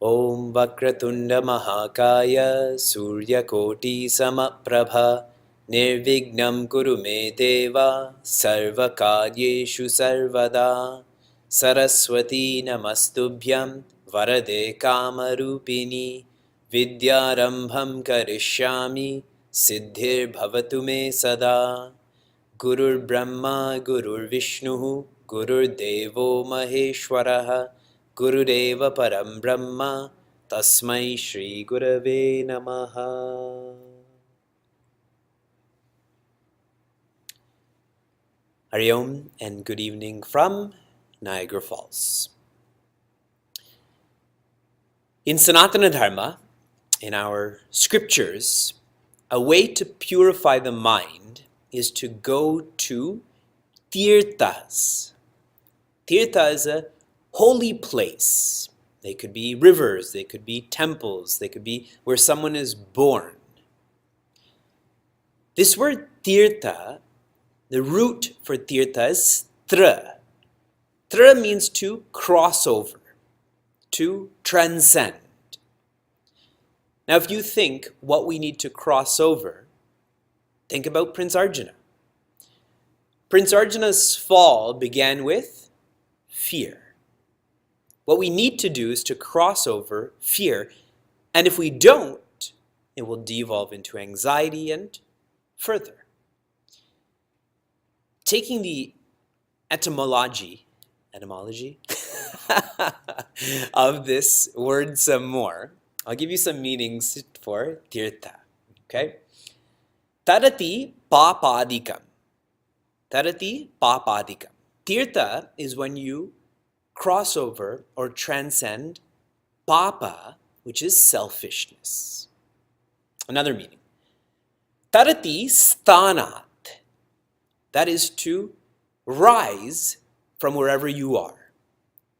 Om Vakratunda Mahakaya Suryakoti Samaprabha Nirvignam Kuru Me Deva Sarvakaryeshu Sarvada Saraswati Namastubhyam Varade Kamarupini Vidyarambham Karishyami Siddhir Bhavatu Me Sada Gurur Brahma Gurur Vishnu Gurur Devo Maheshwaraha Gurudeva Param Brahma Tasmai Shri Gurave Namaha. Hari Om and good evening from Niagara Falls. In Sanatana Dharma, in our scriptures, a way to purify the mind is to go to tirthas. Tirtha is a holy place. They could be rivers, they could be temples, they could be where someone is born. This word tirtha, the root for tirtha is tra. Tra means to cross over, to transcend. Now if you think what we need to cross over, think about Prince Arjuna. Prince Arjuna's fall began with fear. What we need to do is to cross over fear, and if we don't, it will devolve into anxiety and further. Taking the etymology of this word some more, I'll give you some meanings for tirtha. Okay? Tarati papadikam. Tarati papadikam. Tirtha is when you cross over or transcend papa, which is selfishness. Another meaning. Tarati sthanat. That is to rise from wherever you are.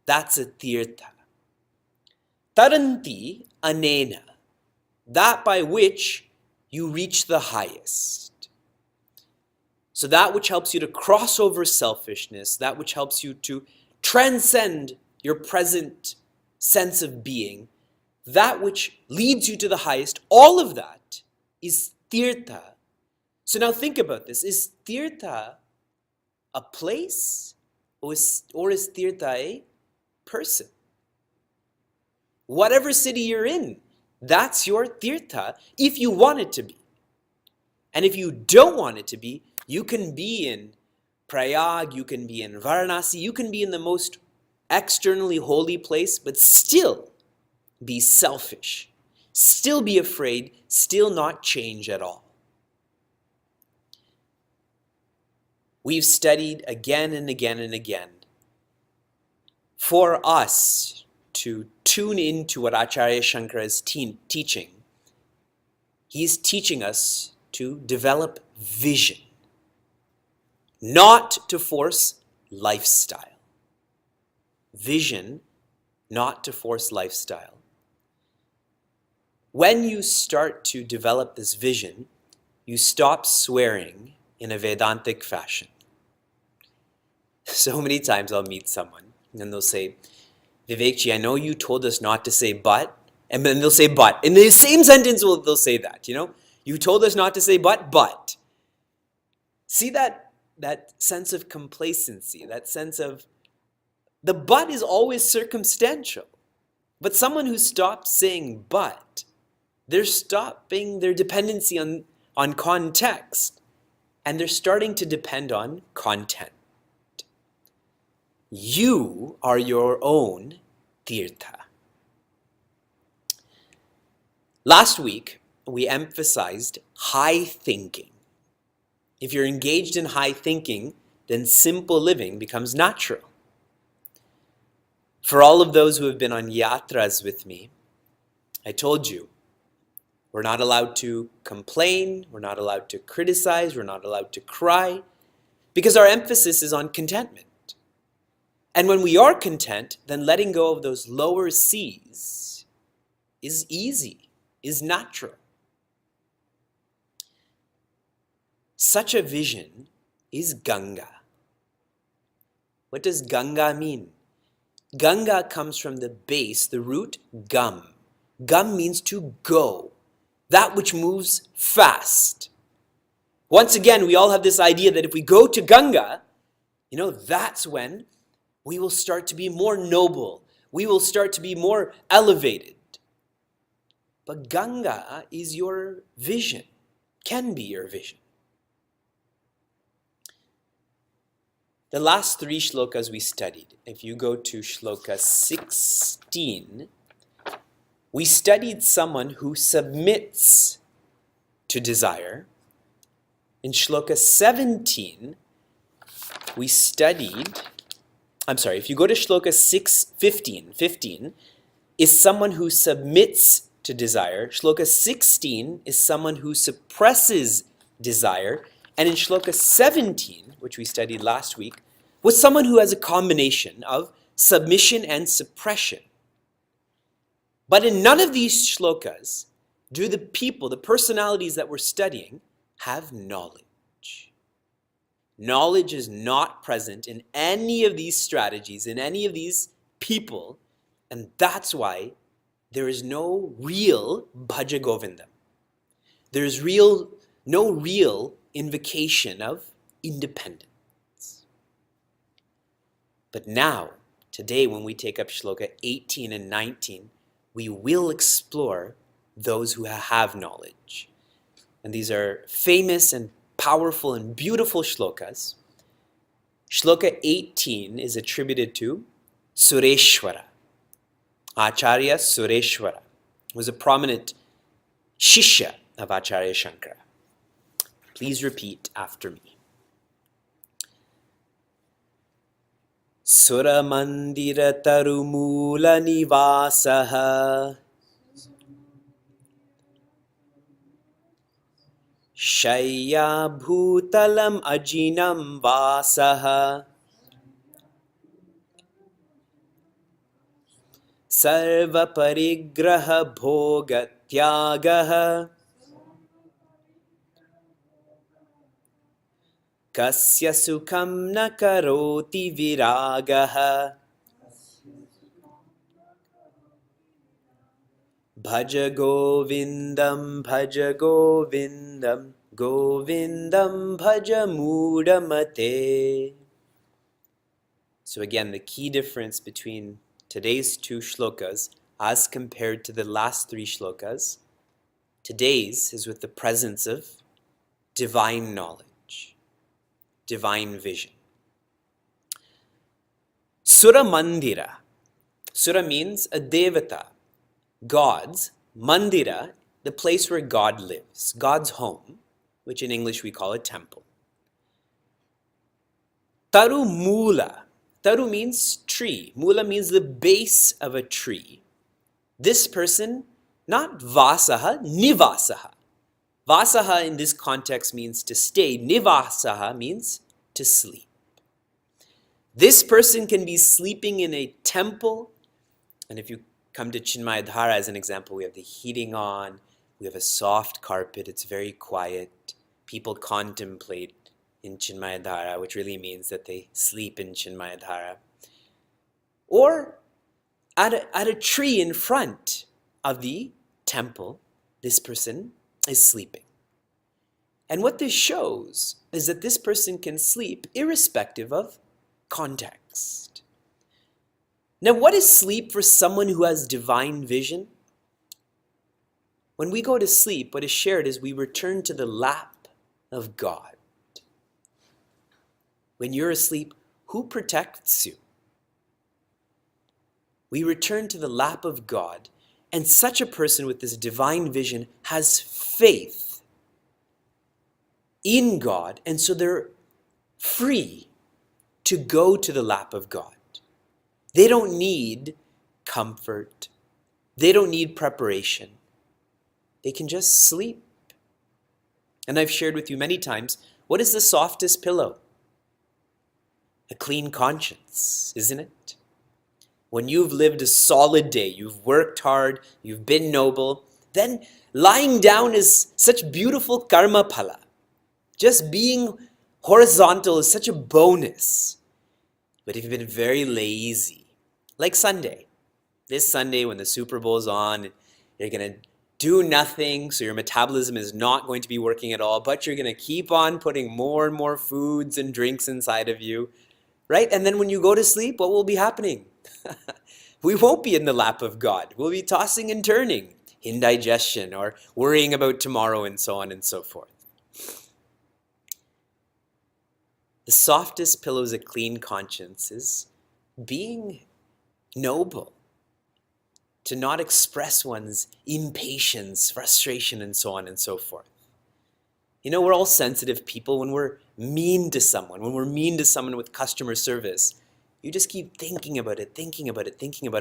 That's a tirtha. Taranti anena. That by which you reach the highest. So that which helps you to cross over selfishness, that which helps you to transcend your present sense of being, that which leads you to the highest, all of that is tirtha. So now think about this. Is tirtha a place or is tirtha a person? Whatever city you're in, that's your tirtha if you want it to be. And if you don't want it to be, you can be in Prayag, you can be in Varanasi, you can be in the most externally holy place, but still be selfish, still be afraid, still not change at all. We've studied again and again and again for us to tune into what Acharya Shankara is teaching. He's teaching us to develop vision. Not to force lifestyle. Vision, not to force lifestyle. When you start to develop this vision, you stop swearing in a Vedantic fashion. So many times I'll meet someone and they'll say, Vivekji, I know you told us not to say but, and then they'll say but. In the same sentence they'll say that, you told us not to say but. See that sense of complacency, that sense of The but is always circumstantial. But someone who stops saying but, they're stopping their dependency on context, and they're starting to depend on content. You are your own tirtha. Last week, we emphasized high thinking. If you're engaged in high thinking, then simple living becomes natural. For all of those who have been on yatras with me, I told you, we're not allowed to complain, we're not allowed to criticize, we're not allowed to cry, because our emphasis is on contentment. And when we are content, then letting go of those lower C's is easy, is natural. Such a vision is Ganga. What does Ganga mean? Ganga comes from the base, the root gam. Gam means to go, that which moves fast. Once again, we all have this idea that if we go to Ganga, that's when we will start to be more noble. We will start to be more elevated. But Ganga is your vision, can be your vision. The last 3 shlokas we studied, if you go to shloka 16, we studied someone who submits to desire. In shloka 17, we studied, if you go to shloka 15 is someone who submits to desire. Shloka 16 is someone who suppresses desire. And in shloka 17, which we studied last week, was someone who has a combination of submission and suppression. But in none of these shlokas do the people, the personalities that we're studying, have knowledge. Knowledge is not present in any of these strategies, in any of these people, and that's why there is no real bhaja govindam. There is no real invocation of independence. But now, today, when we take up shloka 18 and 19, we will explore those who have knowledge. And these are famous and powerful and beautiful shlokas. Shloka 18 is attributed to Sureshwara. Acharya Sureshwara was a prominent shishya of Acharya Shankara. Please repeat after me. Sura mandira tarumula nivasaha Shaya bhutalam ajinam vasaha Sarva parigraha bhoga tyagaha Kasya sukham na karoti viragaha Bhaja govindam govindam bhaja mudamate. So again, the key difference between today's 2 shlokas as compared to the last 3 shlokas, today's is with the presence of divine knowledge, divine vision. Sura mandira. Sura means a devata, God's, mandira, the place where God lives, God's home, which in English we call a temple. Taru mula. Taru means tree. Mula means the base of a tree. This person, not vasaha, nivasaha. Vasaha in this context means to stay. Nivasaha means to sleep. This person can be sleeping in a temple, and if you come to Chinmayadhara as an example, we have the heating on, we have a soft carpet, it's very quiet. People contemplate in Chinmayadhara, which really means that they sleep in Chinmayadhara. Or at a tree in front of the temple, this person is sleeping. And what this shows is that this person can sleep irrespective of context. Now, what is sleep for someone who has divine vision? When we go to sleep, what is shared is we return to the lap of God. When you're asleep, who protects you? We return to the lap of God, and such a person with this divine vision has faith in God, and so they're free to go to the lap of God. They don't need comfort. They don't need preparation. They can just sleep. And I've shared with you many times, what is the softest pillow? A clean conscience, isn't it? When you've lived a solid day, you've worked hard, you've been noble, then lying down is such beautiful karma phala. Just being horizontal is such a bonus. But if you've been very lazy, like Sunday, this Sunday when the Super Bowl's on, you're going to do nothing, so your metabolism is not going to be working at all, but you're going to keep on putting more and more foods and drinks inside of you, right? And then when you go to sleep, what will be happening? We won't be in the lap of God. We'll be tossing and turning, indigestion, or worrying about tomorrow, and so on and so forth. The softest pillow is a clean conscience is being noble, to not express one's impatience, frustration, and so on and so forth. You know, we're all sensitive people. When we're mean to someone, with customer service, you just keep thinking about it.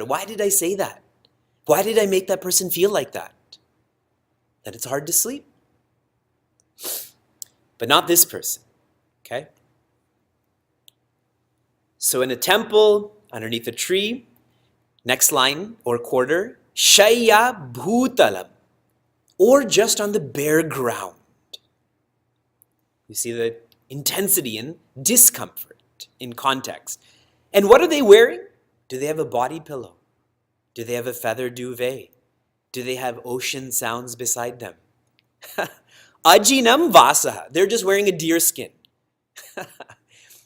Why did I say that? Why did I make that person feel like that? That it's hard to sleep. But not this person, okay? So in a temple, underneath a tree, next line or quarter, Shaya Bhutalam, or just on the bare ground. You see the intensity and discomfort in context. And what are they wearing? Do they have a body pillow? Do they have a feather duvet? Do they have ocean sounds beside them? Ajinam Vasaha, they're just wearing a deer skin.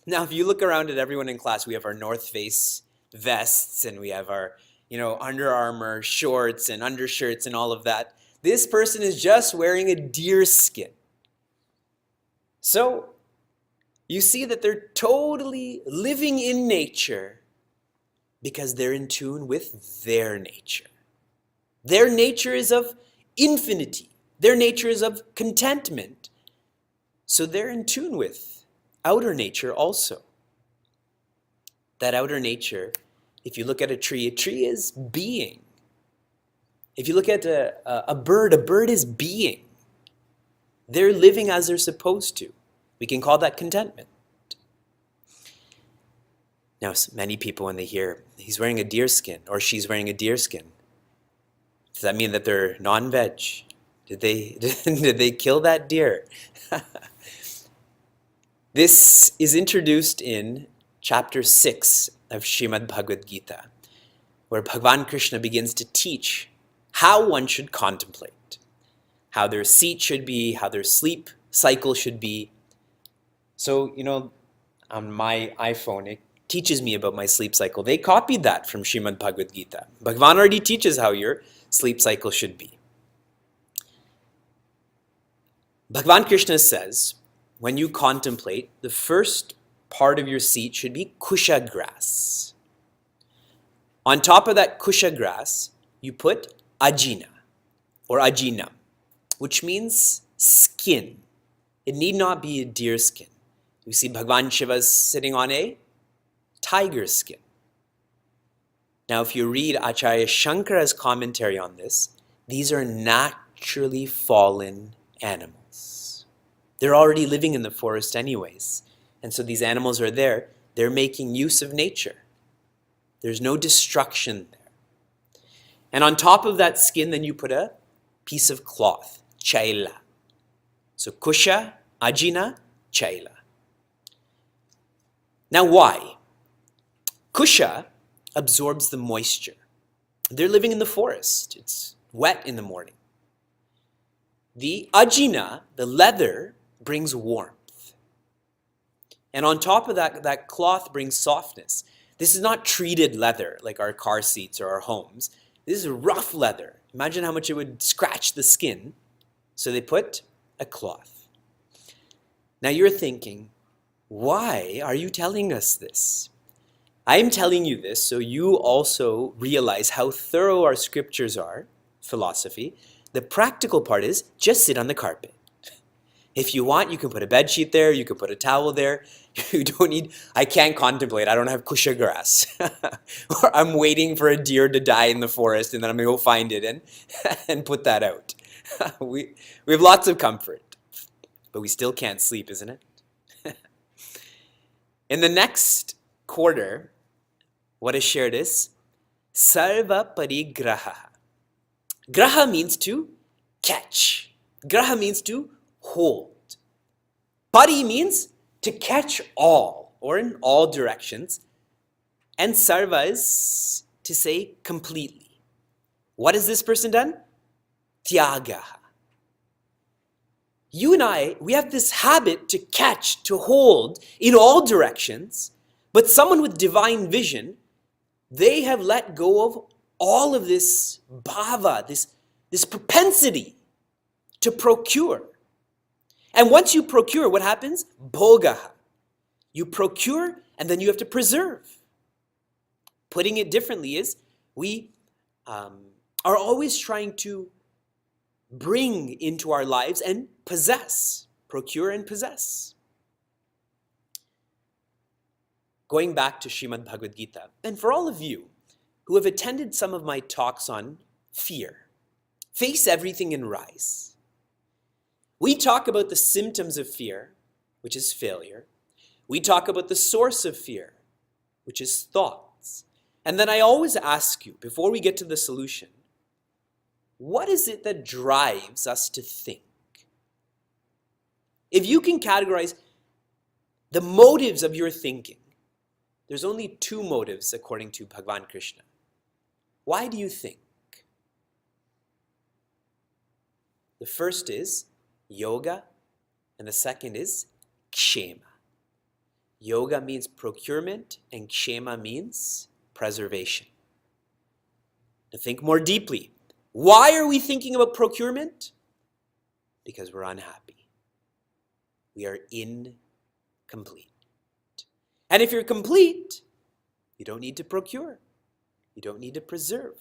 Now, if you look around at everyone in class, we have our North Face vests and we have our, Under Armour shorts and undershirts and all of that. This person is just wearing a deer skin. So, you see that they're totally living in nature because they're in tune with their nature. Their nature is of infinity. Their nature is of contentment. So they're in tune with outer nature also. That outer nature, if you look at a tree is being. If you look at a bird is being. They're living as they're supposed to. We can call that contentment. Now, many people, when they hear he's wearing a deer skin or she's wearing a deer skin, does that mean that they're non-veg? Did they kill that deer? This is introduced in chapter 6 of Srimad Bhagavad Gita, where Bhagavan Krishna begins to teach how one should contemplate, how their seat should be, how their sleep cycle should be. So, on my iPhone, it teaches me about my sleep cycle. They copied that from Srimad Bhagavad Gita. Bhagavan already teaches how your sleep cycle should be. Bhagavan Krishna says, when you contemplate, the first part of your seat should be kusha grass. On top of that kusha grass, you put ajina or ajinam, which means skin. It need not be a deer skin. You see Bhagavan Shiva is sitting on a tiger skin. Now, if you read Acharya Shankara's commentary on this, these are naturally fallen animals. They're already living in the forest anyways. And so these animals are there. They're making use of nature. There's no destruction there. And on top of that skin, then you put a piece of cloth, chaila. So kusha, ajina, chaila. Now why? Kusha absorbs the moisture. They're living in the forest. It's wet in the morning. The ajina, the leather, brings warmth. And on top of that, that cloth brings softness. This is not treated leather like our car seats or our homes. This is rough leather. Imagine how much it would scratch the skin. So they put a cloth. Now you're thinking, why are you telling us this? I'm telling you this so you also realize how thorough our scriptures are, philosophy. The practical part is just sit on the carpet. If you want, you can put a bed sheet there, you can put a towel there. You don't need, I can't contemplate, I don't have kusha grass. Or I'm waiting for a deer to die in the forest and then I'm going to go find it and put that out. We have lots of comfort, but we still can't sleep, isn't it? In the next quarter, what is shared is sarva parigraha. Graha means to catch. Graha means to hold. Pari means to catch all, or in all directions. And sarva is to say completely. What has this person done? Tyaga. You and I, we have this habit to catch, to hold in all directions, but someone with divine vision, they have let go of all of this bhava, this propensity to procure. And once you procure, what happens? Bhogaha. You procure and then you have to preserve. Putting it differently is, we are always trying to bring into our lives and possess. Procure and possess. Going back to Srimad Bhagavad Gita, and for all of you who have attended some of my talks on fear, face everything and rise. We talk about the symptoms of fear, which is failure. We talk about the source of fear, which is thoughts. And then I always ask you, before we get to the solution, what is it that drives us to think? If you can categorize the motives of your thinking, there's only two motives according to Bhagavan Krishna. Why do you think? The first is yoga, and the second is kshema. Yoga means procurement, and kshema means preservation. To think more deeply, why are we thinking about procurement? Because we're unhappy. We are incomplete. And if you're complete, you don't need to procure. You don't need to preserve.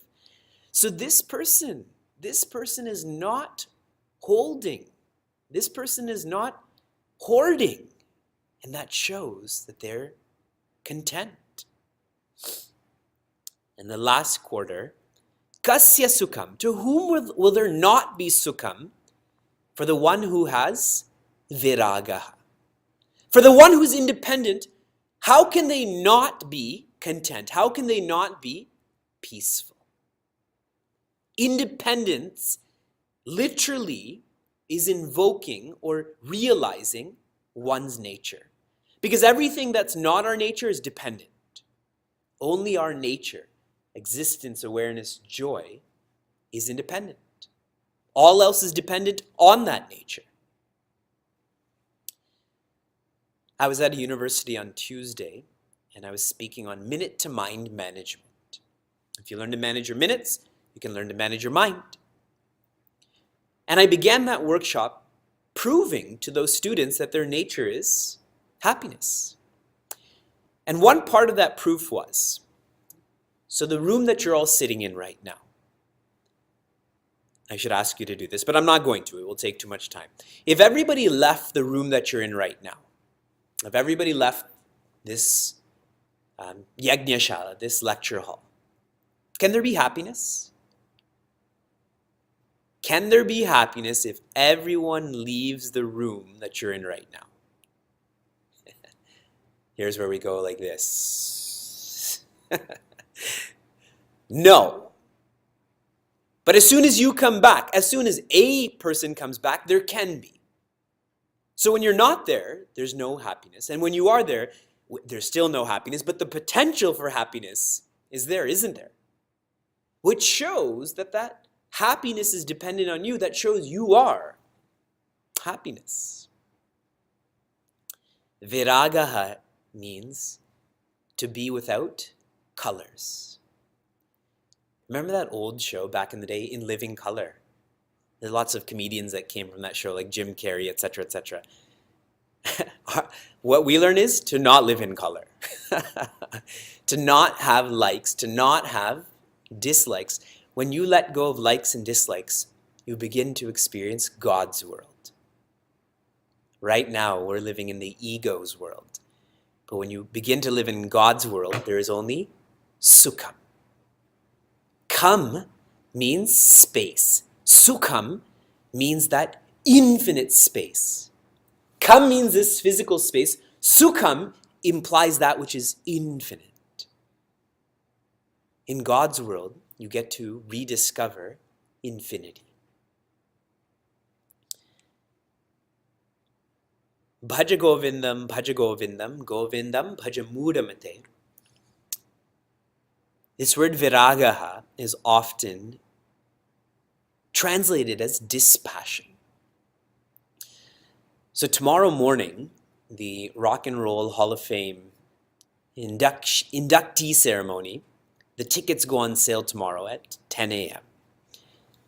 So this person is not holding. This person is not hoarding. And that shows that they're content. In the last quarter, kasya sukham, to whom will there not be sukham? For the one who has viraga. For the one who's independent, how can they not be content? How can they not be peaceful? Independence literally is invoking or realizing one's nature. Because everything that's not our nature is dependent. Only our nature, existence, awareness, joy, is independent. All else is dependent on that nature. I was at a university on Tuesday, and I was speaking on minute-to-mind management. If you learn to manage your minutes, you can learn to manage your mind. And I began that workshop proving to those students that their nature is happiness. And one part of that proof was, so the room that you're all sitting in right now, I should ask you to do this, but I'm not going to. It will take too much time. If everybody left the room that you're in right now, if everybody left this Yajñashala, this lecture hall, can there be happiness? Can there be happiness if everyone leaves the room that you're in right now? Here's where we go like this. No. But as soon as you come back, as soon as a person comes back, there can be. So when you're not there, there's no happiness. And when you are there, there's still no happiness, but the potential for happiness is there, isn't there? Which shows that happiness is dependent on you. That shows you are happiness. Viragaha means to be without colors. Remember that old show back in the day, In Living Color? There's lots of comedians that came from that show, like Jim Carrey, etc., etc. What we learn is to not live in color. To not have likes, to not have dislikes. When you let go of likes and dislikes, you begin to experience God's world. Right now, we're living in the ego's world. But when you begin to live in God's world, there is only sukham. Kam means space. Sukham means that infinite space. Kam means this physical space. Sukham implies that which is infinite. In God's world, you get to rediscover infinity. Bhaja Govindam, Bhaja Govindam, Govindam Bhaja Mudamate. This word viragaha is often translated as dispassion. So tomorrow morning, the Rock and Roll Hall of Fame inductee ceremony, the tickets go on sale tomorrow at 10 a.m.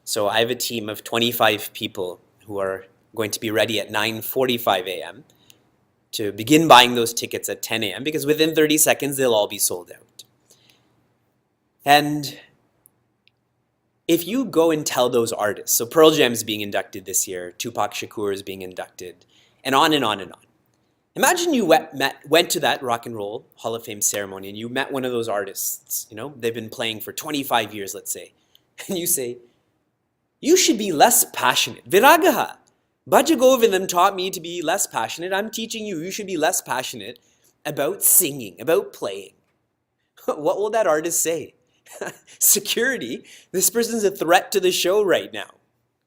So I have a team of 25 people who are going to be ready at 9:45 a.m. to begin buying those tickets at 10 a.m. because within 30 seconds, they'll all be sold out. And if you go and tell those artists, so Pearl Jam's being inducted this year, Tupac Shakur is being inducted, and on and on and on. Imagine you went to that Rock and Roll Hall of Fame ceremony and you met one of those artists, they've been playing for 25 years, let's say, and you say, you should be less passionate. Viragaha. Bhaja Govindam taught me to be less passionate. I'm teaching you, you should be less passionate about singing, about playing. What will that artist say? Security, this person's a threat to the show right now.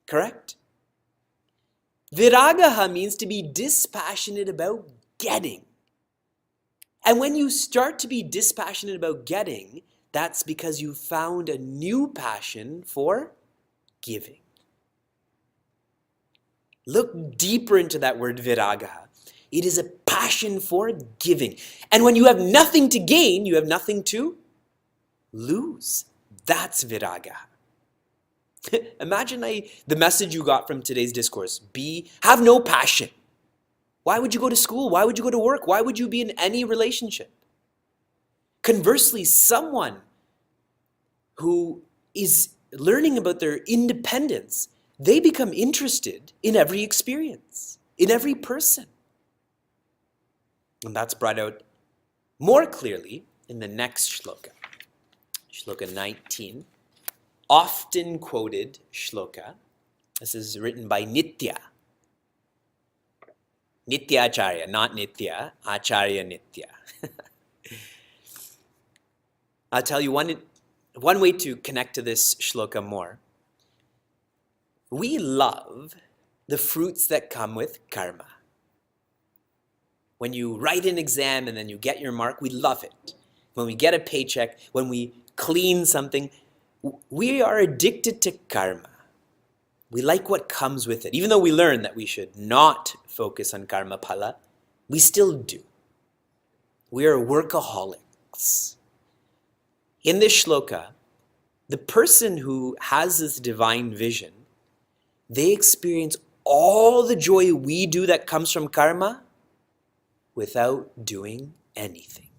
Correct? Viragaha means to be dispassionate about getting. And when you start to be dispassionate about getting, that's because you found a new passion for giving. Look deeper into that word viragaha. It is a passion for giving. And when you have nothing to gain, you have nothing to lose. That's viragaha. Imagine the message you got from today's discourse. Have no passion. Why would you go to school? Why would you go to work? Why would you be in any relationship? Conversely, someone who is learning about their independence, they become interested in every experience, in every person. And that's brought out more clearly in the next shloka. Shloka 19. Often quoted shloka. This is written by Nitya. Nitya Acharya, not Nitya, Acharya Nitya. I'll tell you one way to connect to this shloka more. We love the fruits that come with karma. When you write an exam and then you get your mark, we love it. When we get a paycheck, when we clean something, we are addicted to karma. We like what comes with it. Even though we learn that we should not focus on karma phala, we still do. We are workaholics. In this shloka, the person who has this divine vision, they experience all the joy we do that comes from karma without doing anything.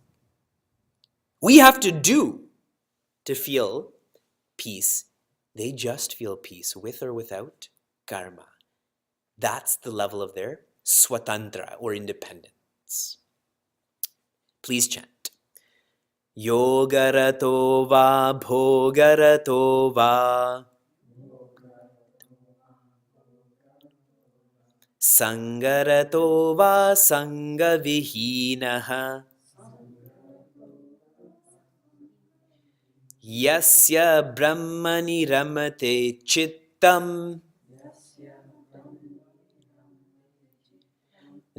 We have to do to feel peace. They just feel peace with or without karma. That's the level of their swatantra or independence. Please chant. Yogarato va bhogarato va sangarato va sangavihinaha Yasya brahmani ramate chittam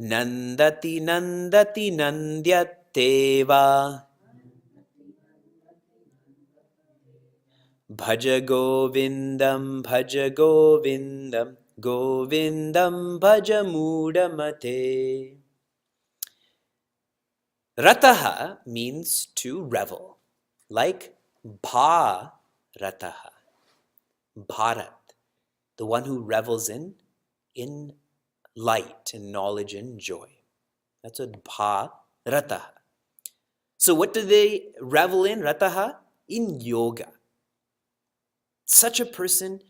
nandati nandati nandyateva bhaja govindam govindam bhaja mudamate. Rataha means to revel. like Bharataha, Bharat, the one who revels in light and knowledge and joy. That's what Bharataha. So what do they revel in, Rataha? In yoga. Such a person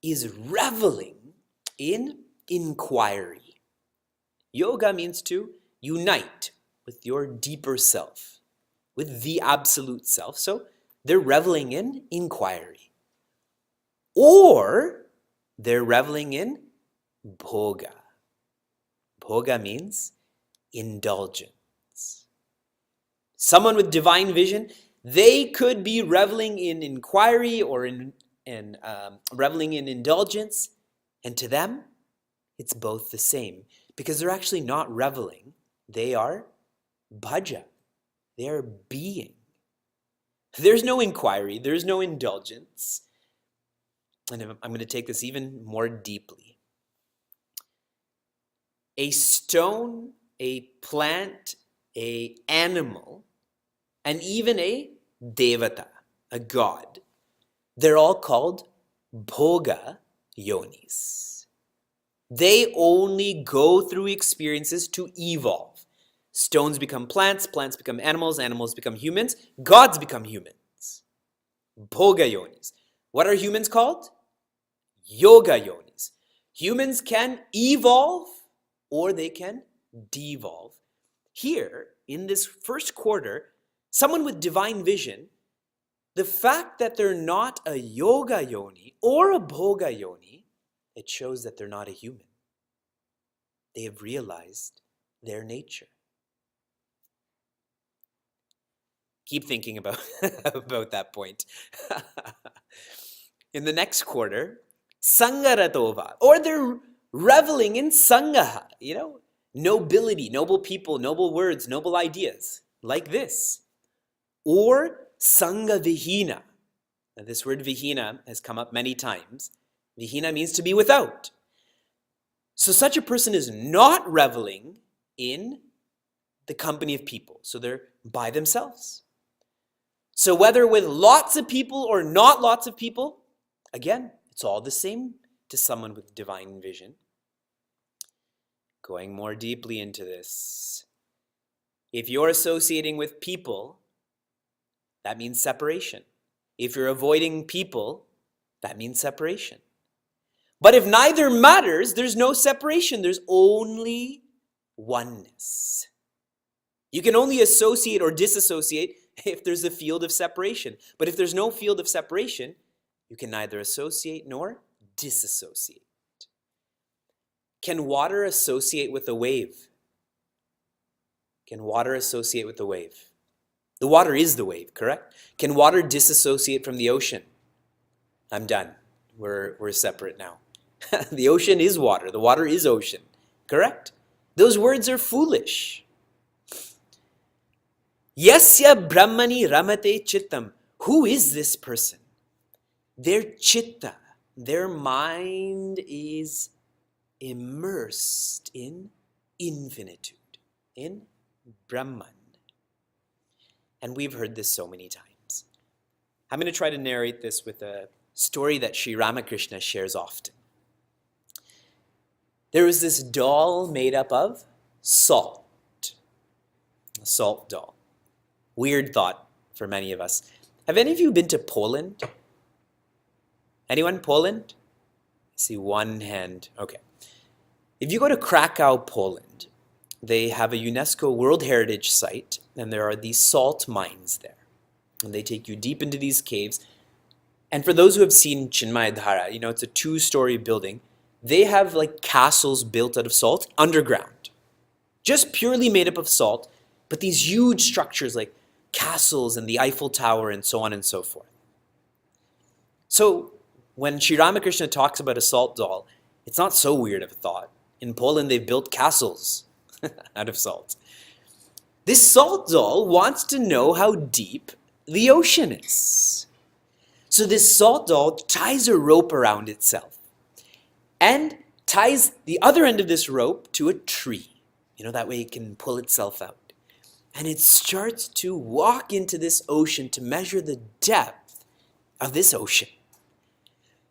is reveling in inquiry. Yoga means to unite with your deeper self, with the absolute self. So they're reveling in inquiry. Or they're reveling in bhoga. Bhoga means indulgence. Someone with divine vision, they could be reveling in inquiry or reveling in indulgence. And to them, it's both the same. Because they're actually not reveling. They are bhaja. They are being. There's no inquiry. There's no indulgence. And I'm going to take this even more deeply. A stone, a plant, an animal, and even a devata, a god, they're all called bhoga yonis. They only go through experiences to evolve. Stones become plants, plants become animals, animals become humans, gods become humans. Bhoga yonis. What are humans called? Yoga yonis. Humans can evolve or they can devolve. Here, in this first quarter, someone with divine vision, the fact that they're not a yoga yoni or a bhoga yoni, it shows that they're not a human. They have realized their nature. Keep thinking about, about that point. In the next quarter, Sangaratova, or they're reveling in Sangaha, nobility, noble people, noble words, noble ideas, like this. Or Sangha Vihina. Now, this word Vihina has come up many times. Vihina means to be without. So such a person is not reveling in the company of people. So they're by themselves. So whether with lots of people or not lots of people, again, it's all the same to someone with divine vision. Going more deeply into this. If you're associating with people, that means separation. If you're avoiding people, that means separation. But if neither matters, there's no separation. There's only oneness. You can only associate or disassociate if there's a field of separation. But if there's no field of separation, you can neither associate nor disassociate. Can water associate with a wave? Can water associate with the wave? The water is the wave, correct? Can water disassociate from the ocean? I'm done. We're separate now. The ocean is water. The water is ocean, correct? Those words are foolish. Yasya Brahmani Ramate Chittam. Who is this person? Their chitta, their mind is immersed in infinitude, in Brahman. And we've heard this so many times. I'm going to try to narrate this with a story that Sri Ramakrishna shares often. There was this doll made up of salt. A salt doll. Weird thought for many of us. Have any of you been to Poland? Anyone? Poland? I see one hand. Okay. If you go to Krakow, Poland, they have a UNESCO World Heritage Site, and there are these salt mines there. And they take you deep into these caves. And for those who have seen Chinmayadhara, it's a 2-story building. They have like castles built out of salt underground. Just purely made up of salt, but these huge structures like castles and the Eiffel Tower and so on and so forth. So when Sri Ramakrishna talks about a salt doll, it's not so weird of a thought. In Poland, they've built castles out of salt. This salt doll wants to know how deep the ocean is. So this salt doll ties a rope around itself and ties the other end of this rope to a tree. That way it can pull itself out. And it starts to walk into this ocean to measure the depth of this ocean.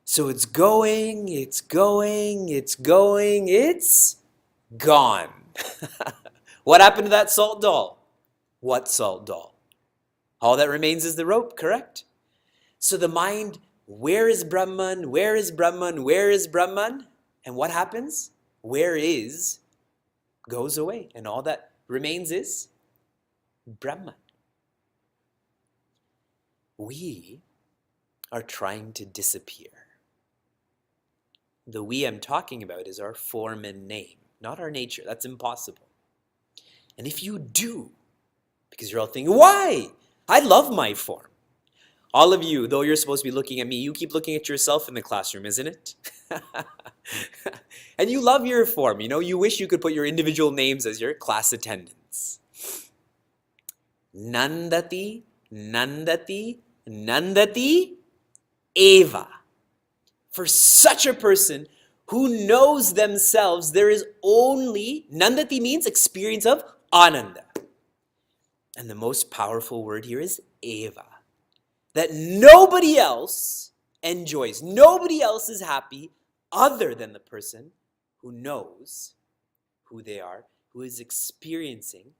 So it's going, it's going, it's going, it's gone. What happened to that salt doll? What salt doll? All that remains is the rope, correct? So the mind, where is Brahman? Where is Brahman? Where is Brahman? And what happens? Where is goes away, and all that remains is Brahman. We are trying to disappear. The we I'm talking about is our form and name, not our nature. That's impossible. And if you do, because you're all thinking, why? I love my form. All of you, though you're supposed to be looking at me, you keep looking at yourself in the classroom, isn't it? And you love your form. You wish you could put your individual names as your class attendance. Nandati, Nandati, Nandati, Eva. For such a person who knows themselves, there is only, Nandati means experience of Ananda. And the most powerful word here is Eva. That nobody else enjoys, nobody else is happy other than the person who knows who they are, who is experiencing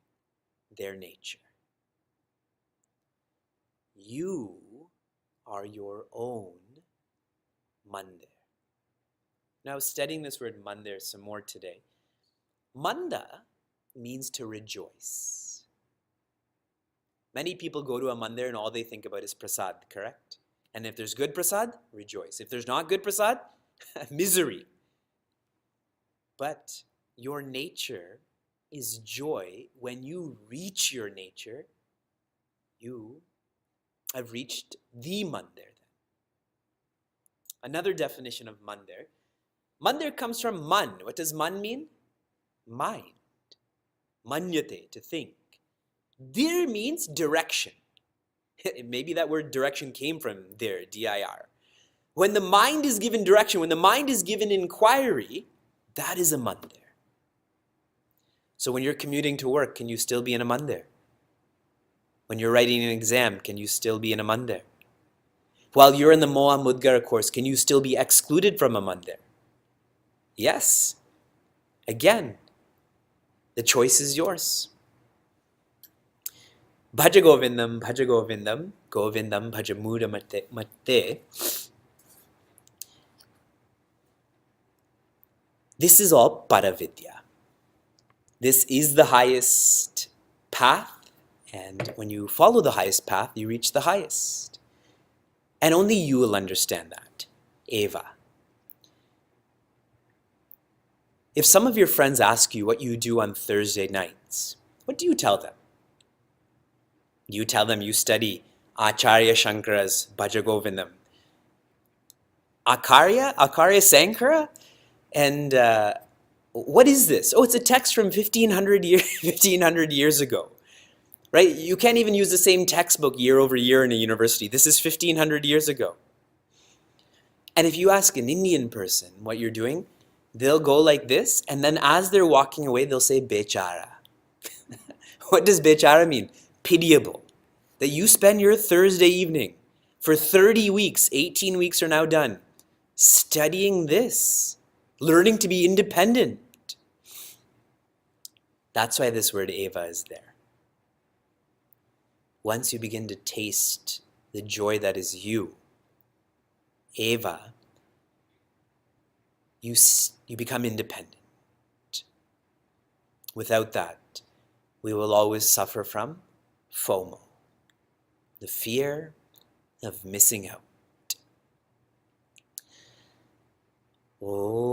their nature. You are your own mandir. Now, studying this word mandir some more today. Manda means to rejoice. Many people go to a mandir and all they think about is prasad, correct? And if there's good prasad, rejoice. If there's not good prasad, misery. But your nature is joy. When you reach your nature, you have reached the mandir. Another definition of mandir. Mandir comes from man. What does man mean? Mind. Manyate, to think. Dir means direction. Maybe that word direction came from dir, D-I-R. When the mind is given direction, when the mind is given inquiry, that is a mandir. So when you're commuting to work, can you still be in a mandir? When you're writing an exam, can you still be in a mandir? While you're in the Moha Mudgara course, can you still be excluded from a mandir? Yes. Again, the choice is yours. Bhaja Govindam, Bhaja Govindam, Govindam, Bhaja Muda Mate. This is all Paravidya. This is the highest path, and when you follow the highest path, you reach the highest. And only you will understand that. Eva. If some of your friends ask you what you do on Thursday nights, what do you tell them? You tell them you study Acharya Shankara's Bhaja Govindam. Acharya Sankara? And what is this? Oh, it's a text from 1500 years ago. Right? You can't even use the same textbook year over year in a university. This is 1500 years ago. And if you ask an Indian person what you're doing, they'll go like this, and then as they're walking away, they'll say, Bechara. What does Bechara mean? Pitiable. That you spend your Thursday evening for 30 weeks, 18 weeks are now done, studying this, learning to be independent. That's why this word Eva is there. Once you begin to taste the joy that is you, Eva, you become independent. Without that, we will always suffer from FOMO, the fear of missing out. Oh.